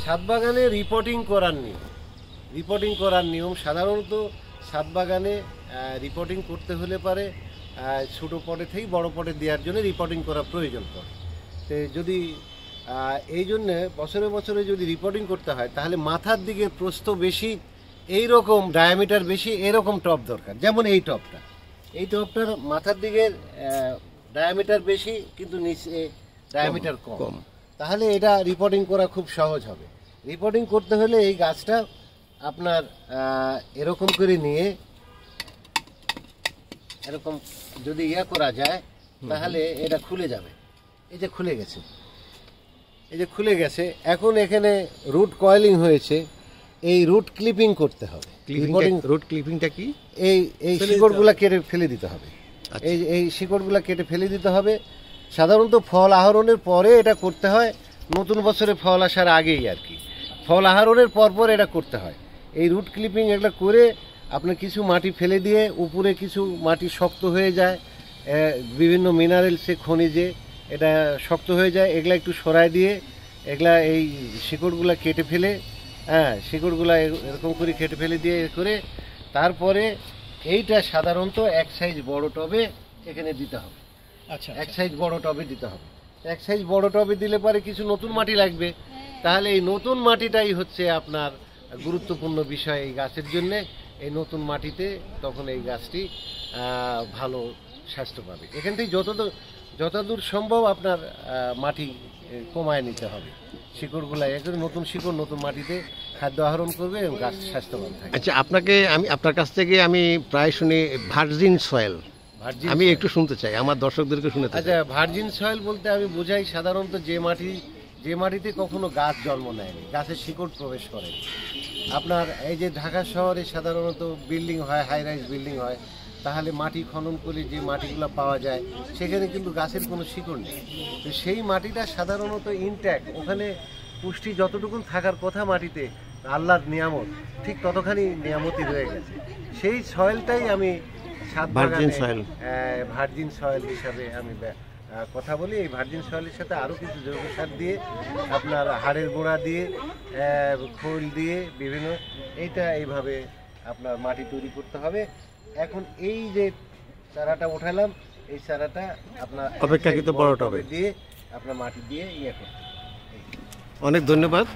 ছাদ বাগানে রিপোর্টিং করার নিয়ম সাধারণত ছাদ বাগানে রিপোর্টিং করতে হলে পারে ছোটো পটে থেকে বড় পটে দেওয়ার জন্য রিপোর্টিং করা প্রয়োজন পড়ে। তো যদি এই জন্যে বছরে বছরে যদি রিপোর্টিং করতে হয় তাহলে মাথার দিকে প্রস্থ বেশি, এই রকম ডায়ামিটার বেশি, এরকম টব দরকার। যেমন এই টবটার মাথার দিকে ডায়ামিটার বেশি কিন্তু নিচে ডায়ামিটার কম, তাহলে এটা রিপোর্টিং করা খুব সহজ হবে। রিপোর্টিং করতে হলে এই গাছটা আপনার এরকম করে নিয়ে এরকম যদি করা যায় তাহলে এটা খুলে যাবে। এই যে খুলে গেছে, এখন এখানে রুট কয়েলিং হয়েছে, এই রুট ক্লিপিং করতে হবে। রুট ক্লিপিংটা কি? এই শিকড়গুলা কেটে ফেলে দিতে হবে। এই শিকড়গুলা কেটে ফেলে দিতে হবে। সাধারণত ফল আহরণের পরে এটা করতে হয়, নতুন বছরে ফল আসার আগেই আর কি। ফল আহরণের পর এটা করতে হয়। এই রুট ক্লিপিং এগুলো করে আপনার কিছু মাটি ফেলে দিয়ে উপরে কিছু মাটি শক্ত হয়ে যায়, বিভিন্ন মিনারেলসে খনিজে এটা শক্ত হয়ে যায়, এগুলা একটু সরাই দিয়ে এগুলা এই শিকড়গুলা কেটে ফেলে শিকড়গুলা এরকম করে কেটে ফেলে দিয়ে করে তারপরে এইটা সাধারণত এক সাইজ বড় টবে এখানে দিতে হবে। আচ্ছা, এক সাইজ বড় টবে দিতে হবে। এক সাইজ বড় টবে দিলে পরে কিছু নতুন মাটি লাগবে, তাহলে এই নতুন মাটিটাই হচ্ছে আপনার গুরুত্বপূর্ণ বিষয় এই গাছের জন্য। এই নতুন মাটিতে তখন এই গাছটি ভালো স্বাস্থ্য পাবে। এখান থেকে যতদূর সম্ভব আপনার মাটি কমায় নিতে হবে, শিকড়গুলা নতুন শিকড় নতুন মাটিতে খাদ্য আহরণ করবে এবং গাছ স্বাস্থ্যবান থাকবে। আচ্ছা, আপনার কাছ থেকে আমি প্রায় শুনি ভার্জিন সয়েল, আমি একটু শুনতে চাই, আমার দর্শকদেরকে শুনতে চাই। আচ্ছা, ভার্জিন সয়েল বলতে আমি বোঝাই সাধারণত যে মাটিতে কখনো গাছ জন্ম নেয়নি, গাছের শিকড় প্রবেশ করেনি। আপনার এই যে ঢাকা শহরে সাধারণত বিল্ডিং হয়, হাই রাইজ বিল্ডিং হয়, তাহলে মাটি খনন করে যে মাটিগুলো পাওয়া যায় সেখানে কিন্তু গাছের কোনো শিকড় নেই। তো সেই মাটিটা সাধারণত ইনট্যাক্ট, ওখানে পুষ্টি যতটুকু থাকার কথা মাটিতে, আল্লাহর নিয়ামত ঠিক ততখানি নিয়ামতই রয়ে গেছে। সেই সয়েলটাই আমি ভার্জিন সয়েল হিসাবে আমি কথা বলি। এই ভার্জিন সয়েলের সাথে আরও কিছু জৈব সার দিয়ে, আপনার হাড়ের গোড়া দিয়ে, খোল দিয়ে বিভিন্ন এইভাবে আপনার মাটি তৈরি করতে হবে। এখন এই যে চারাটা উঠালাম, এই চারাটা আপনার অপেক্ষাকৃত বড় টবে দিয়ে আপনার মাটি দিয়ে করতে। অনেক ধন্যবাদ।